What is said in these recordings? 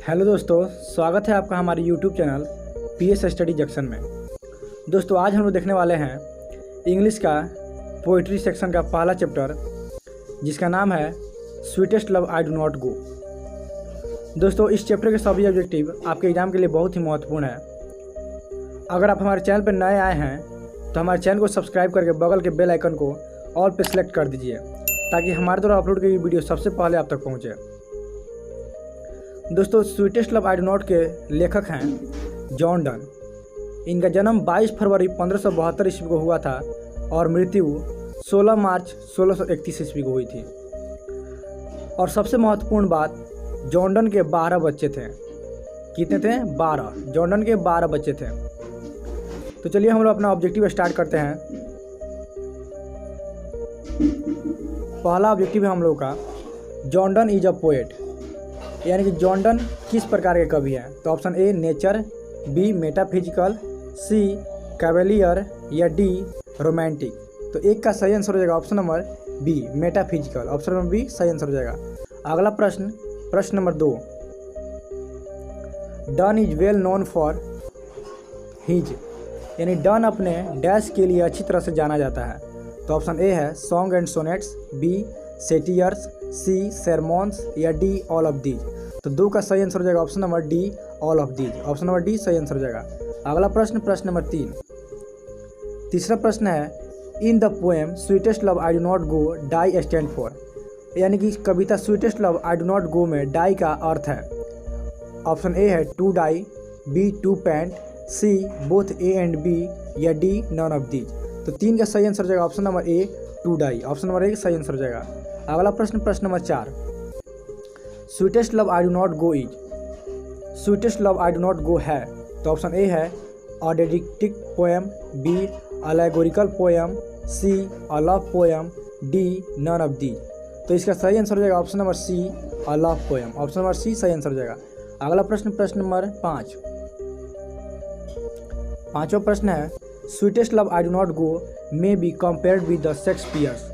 Hello दोस्तों, स्वागत है आपका हमारे YouTube channel PS study junction में। दोस्तों आज हम लोग देखने वाले हैं इंग्लिश का पोइट्री सेक्शन का पहला चैप्टर, जिसका नाम है sweetest love I do not go. दोस्तों इस चैप्टर के सभी ऑब्जेक्टिव आपके एग्जाम के लिए बहुत ही महत्वपूर्ण है। अगर आप हमारे चैनल पर नए आए हैं तो हमारे चैनल को सब्सक्राइब करके बगल के बेल आइकन को ऑल पे सेलेक्ट कर दीजिए, ताकि हमारे द्वारा अपलोड की गई वीडियो सबसे पहले आप तक पहुँचे। दोस्तों sweetest love I do not के लेखक हैं जॉन डन। इनका जन्म 22 फरवरी 1572 ईस्वी को हुआ था और मृत्यु 16 मार्च 1631 ईस्वी को हुई थी। और सबसे महत्वपूर्ण बात, जॉन डन के 12 बच्चे थे। कितने थे? 12। जॉन डन के 12 बच्चे थे। तो चलिए हम लोग अपना ऑब्जेक्टिव स्टार्ट करते हैं। पहला ऑब्जेक्टिव है हम लोग का, John Donne is a poet, यानी कि जॉन डन किस प्रकार के कवि हैं। तो option A nature, B metaphysical, C cavalier या डी रोमांटिक। तो एक का सही आंसर हो जाएगा option number B metaphysical. Option number B सही आंसर हो जाएगा। अगला प्रश्न number 2, Donne is well known for his, यानी डन अपने डैश के लिए अच्छी तरह से जाना जाता है। तो ऑप्शन ए है सॉन्ग एंड सोनेट्स, बी सेटियर्स, सी सेरमॉन्स या डी ऑल ऑफ दीज। तो 2 का सही आंसर हो जाएगा option number D all of these. Option number D सही आंसर हो जाएगा। अगला प्रश्न नंबर 3। तीसरा प्रश्न है, in the poem sweetest love I do not go die stand for, यानी कि कविता sweetest love I do not go में डाई का अर्थ है। ऑप्शन ए है to die, B to pant, C both A and B या D none of these. तो 3 का सही आंसर हो जाएगा option number A to die. Option number A सही आंसर हो जाएगा। अगला प्रश्न number 4, sweetest love I do not go is, sweetest love I do not go है। तो ऑप्शन ए है a didactic poem, B allegorical poem, C a love poem, D none of the. तो इसका सही आंसर हो जाएगा option number C a love poem. Option number C सही answer हो जाएगा। अगला प्रश्न नंबर 5। पांचवा प्रश्न है, sweetest love I do not go may be compared with the Shakespeare's,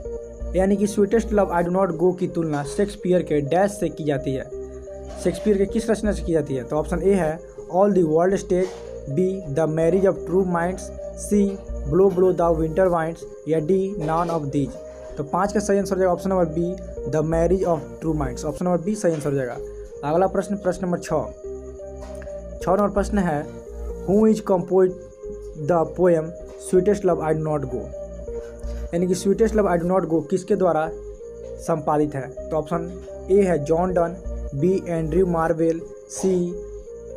यानी कि sweetest love I do not गो की तुलना शेक्सपियर के डैश से की जाती है। शेक्सपियर के किस रचना से की जाती है? तो ऑप्शन ए है all the world stage, B the marriage of true minds, C blow blow the winter winds या डी नॉन ऑफ दीज। तो 5 का सही आंसर हो जाएगा option number B the marriage of true minds. Option number B सही answer हो जाएगा। अगला प्रश्न नंबर 6 नंबर प्रश्न है, who is compose the poem sweetest love I do not go, यानी कि sweetest love I do not go किसके द्वारा संपादित है? तो ऑप्शन ए है John Donne, B Andrew Marvell, C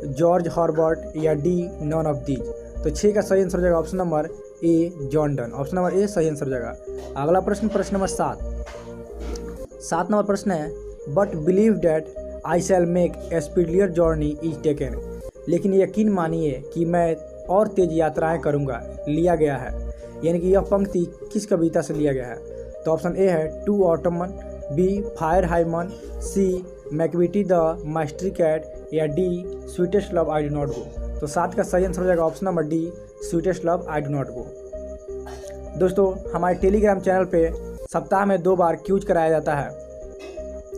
George Herbert या डी नन ऑफ दीज। तो 6 का सही आंसर हो जाएगा option number A John Donne. Option number A सही आंसर हो जाएगा। अगला प्रश्न नंबर 7 नंबर प्रश्न है, but believe that I shall make a speedier journey is taken, लेकिन यकीन मानिए कि मैं और तेज यात्राएं करूंगा लिया गया है, यानी कि यह पंक्ति किस कविता से लिया गया है? तो ऑप्शन ए है to autumn, B fire hymen, C Macavity the mystery cat या D sweetest love I do not go. तो 7 का सही आंसर हो जाएगा option number D sweetest love I do not go. दोस्तों हमारे टेलीग्राम चैनल पे सप्ताह में 2 बार क्यूज कराया जाता है।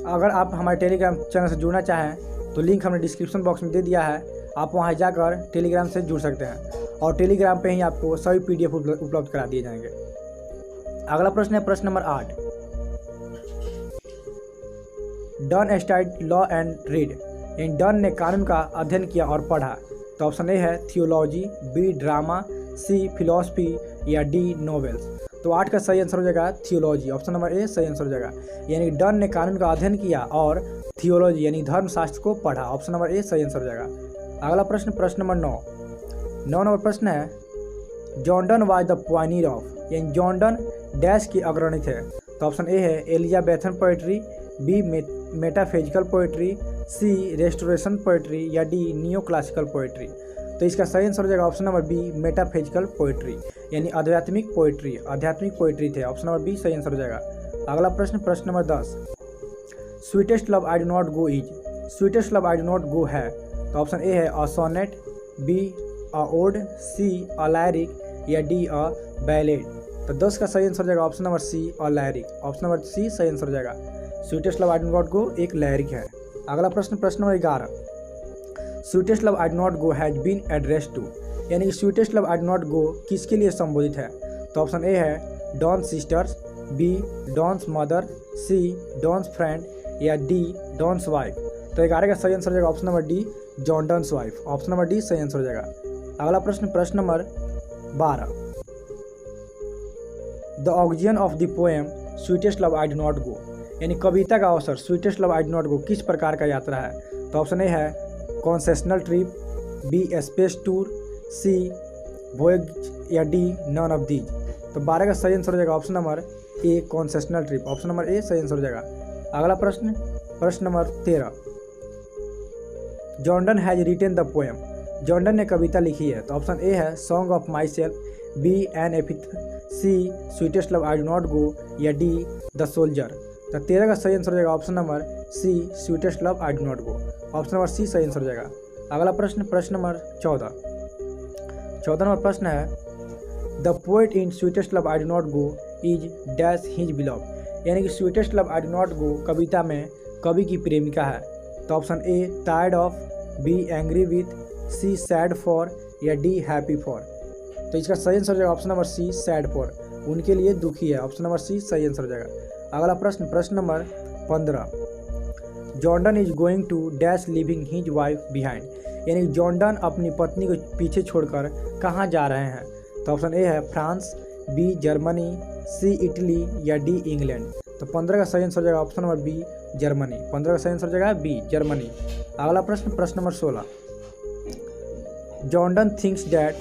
अगर आप हमारे टेलीग्राम चैनल से जुड़ना चाहें तो लिंक हमने डिस्क्रिप्शन बॉक्स में दे दिया है, आप वहां जाकर टेलीग्राम से जुड़ सकते हैं और टेलीग्राम पे ही आपको सभी PDF उपलब्ध करा दिए जाएंगे। अगला प्रश्न है प्रश्न number 8, done studied law and read, in done ने कानून का अध्ययन किया और पढ़ा। तो ऑप्शन ए है थियोलॉजी, बी ड्रामा, सी फिलॉसफी या डी नॉवेल्स। तो 8 का सही आंसर हो जाएगा थियोलॉजी। ऑप्शन नंबर ए सही आंसर हो जाएगा, यानी डन ने कानून का अध्ययन किया और थियोलॉजी यानी धर्मशास्त्र को पढ़ा। ऑप्शन नंबर ए सही आंसर हो जाएगा। अगला प्रश्न नंबर 9 नंबर प्रश्न है, John Donne was the pioneer of, यानी जॉन डन डैश की अग्रणी थे। तो ऑप्शन ए है Elizabethan poetry, B metaphysical poetry, C restoration poetry या डी नियो क्लासिकल पोएट्री। तो इसका सही आंसर हो जाएगा option number B metaphysical poetry, यानी आध्यात्मिक पोएट्री थे। ऑप्शन नंबर बी सही आंसर हो जाएगा। अगला प्रश्न number 10, sweetest love I do not go is, sweetest love I do not go है। तो ऑप्शन ए है a sonnet, B a ode, C a lyric या डी अ बैलेड। तो 10 का सही आंसर हो जाएगा option number C a lyric. Option number C सही आंसर हो जाएगा। Sweetest love I do not go एक लायरिक है। अगला प्रश्न number 11, sweetest love I do not go has been address to, यानी कि sweetest love I do not go किसके लिए संबोधित है? तो ऑप्शन ए है Donne sisters, B Donne's mother, C Donne's friend या डी डॉन्स वाइफ। तो 11 का सही आंसर हो जाएगा option number D John Donne's wife. Option number D सही आंसर हो जाएगा। अगला प्रश्न, प्रश्न number 12, the occasion of the poem sweetest love I do not go, यानी कविता का अवसर sweetest love I do not go किस प्रकार का यात्रा है? तो ऑप्शन ए है concessional trip, B space tour, C voyage या डी नन ऑफ दीज। तो 12 का सही आंसर हो जाएगा option number A concessional trip. Option number A सही आंसर हो जाएगा। अगला प्रश्न, प्रश्न number 13, Jordan has written the poem, Jordan ने कविता लिखी है। तो ऑप्शन ए है song of myself, B an epitaph, C sweetest love I do not go या डी द सोल्जर। तो 13 का सही आंसर हो जाएगा option number C sweetest love I do not go. Option number C सही answer हो जाएगा। अगला प्रश्न, प्रश्न नंबर 14 नंबर प्रश्न है the poet in sweetest love I do not go is dash his beloved, यानी कि sweetest love I do not go कविता में कवि की प्रेमिका है। तो option A tired of, B angry with, C sad for या डी हैप्पी फॉर। तो इसका सही आंसर हो जाएगा option number C sad for, उनके लिए दुखी है। ऑप्शन नंबर सी सही आंसर हो जाएगा। अगला प्रश्न, प्रश्न number 15, Jordan is going to dash leaving his wife behind, यानी जॉर्डन अपनी पत्नी को पीछे छोड़कर कहाँ जा रहे हैं? तो ऑप्शन ए है फ्रांस, बी जर्मनी, सी इटली या डी इंग्लैंड। तो 15 का सही आंसर हो जाएगा ऑप्शन नंबर बी जर्मनी। 15 का सही आंसर हो जाएगा बी जर्मनी। अगला प्रश्न, प्रश्न number 16, Jordan thinks that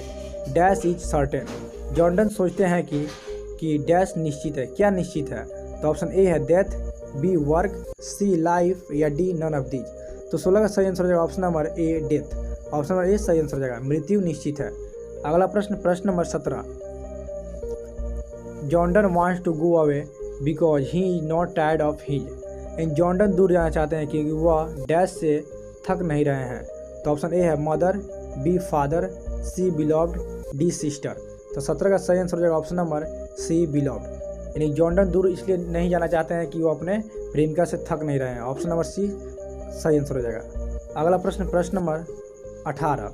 dash is certain, Jordan सोचते हैं कि डैश निश्चित है, क्या निश्चित है? तो ऑप्शन ए है डेथ, बी वर्क, सी लाइफ या डी नन ऑफ दीज। तो 16 का सही आंसर हो जाएगा option number A death. Option number A सही आंसर हो जाएगा, मृत्यु निश्चित है। अगला प्रश्न, प्रश्न number 17, Jordan wants to go away because he is not tired of his, and Jordan दूर जाना चाहते हैं क्योंकि वह डैश से थक नहीं रहे हैं। तो ऑप्शन ए है mother, B father, C beloved, D sister. तो 17 का सही आंसर हो जाएगा ऑप्शन नंबर सी बिलव्ड, यानी जॉर्डन दूर इसलिए नहीं जाना चाहते हैं कि वो अपने प्रेमिका से थक नहीं रहे हैं। ऑप्शन नंबर सी सही आंसर हो जाएगा। अगला प्रश्न, प्रश्न number 18,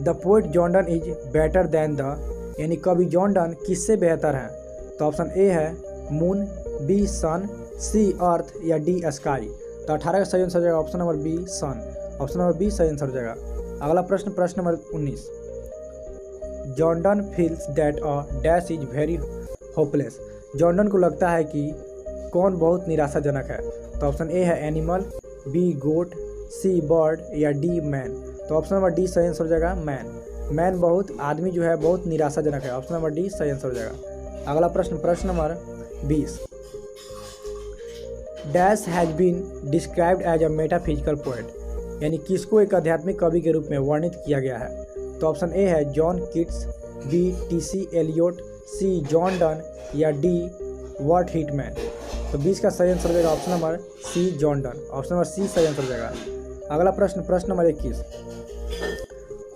the poet Jordan is better than the, यानी कवि जॉर्डन किससे बेहतर हैं? तो ऑप्शन ए है मून, बी सन, सी अर्थ या डी स्काई। तो 18 का सही आंसर हो जाएगा ऑप्शन नंबर बी सन। ऑप्शन नंबर बी सही आंसर हो जाएगा। अगला प्रश्न, प्रश्न number 19, Jordan feels that a dash is very hopeless, Jordan को लगता है कि कौन बहुत निराशाजनक है? तो ऑप्शन ए है एनिमल, बी गोट, सी बर्ड या डी मैन। तो ऑप्शन नंबर डी सही आंसर हो जाएगा मैन। मैन बहुत, आदमी जो है बहुत निराशाजनक है। ऑप्शन नंबर डी सही आंसर हो जाएगा। अगला प्रश्न, प्रश्न number 20, dash has been described as a metaphysical poet, यानी किसको एक आध्यात्मिक कवि के रूप में वर्णित किया गया है? तो ऑप्शन ए है John Keats, B T C. Eliot, C Jordan या डी वर्ट हिटमैन। तो 20 का सही आंसर हो जाएगा option number C Jordan. Option number C सही आंसर हो जाएगा। अगला प्रश्न, प्रश्न number 21,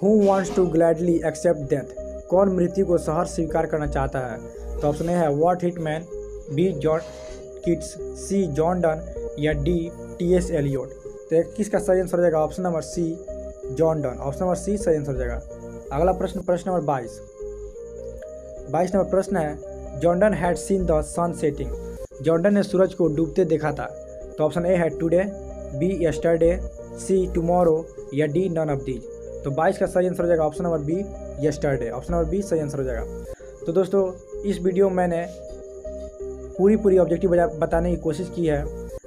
who wants to gladly accept death, कौन मृत्यु को सहर्ष स्वीकार करना चाहता है? तो ऑप्शन ए है Walt Whitman, B John Keats, C Jordan या डी टी.एस. एलियोट। तो 21 का सही आंसर हो जाएगा option number C Jordan. Option number C सही आंसर हो जाएगा। अगला प्रश्न, प्रश्न नंबर 22 नंबर प्रश्न है Jordan had seen the sun setting, Jordan ने सूरज को डूबते देखा था। तो ऑप्शन ए है today, B yesterday, C tomorrow या डी नन ऑफ दीज। तो 22 का सही आंसर हो जाएगा option number B yesterday. Option number B सही आंसर हो जाएगा। तो दोस्तों इस वीडियो में मैंने पूरी ऑब्जेक्टिव बताने की कोशिश की है।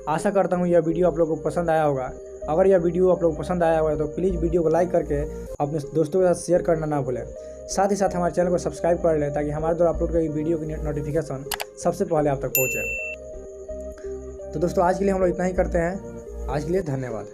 आशा करता हूँ यह वीडियो आप लोगों को पसंद आया होगा। अगर यह वीडियो आप लोगों को पसंद आया होगा तो प्लीज़ वीडियो को लाइक करके अपने दोस्तों के साथ शेयर करना ना भूलें। साथ ही साथ हमारे चैनल को सब्सक्राइब कर लें ताकि हमारे द्वारा अपलोड करी वीडियो की नोटिफिकेशन सबसे पहले आप तक पहुँचे। तो दोस्तों आज के लिए हम लोग इतना ही करते हैं। आज के लिए धन्यवाद।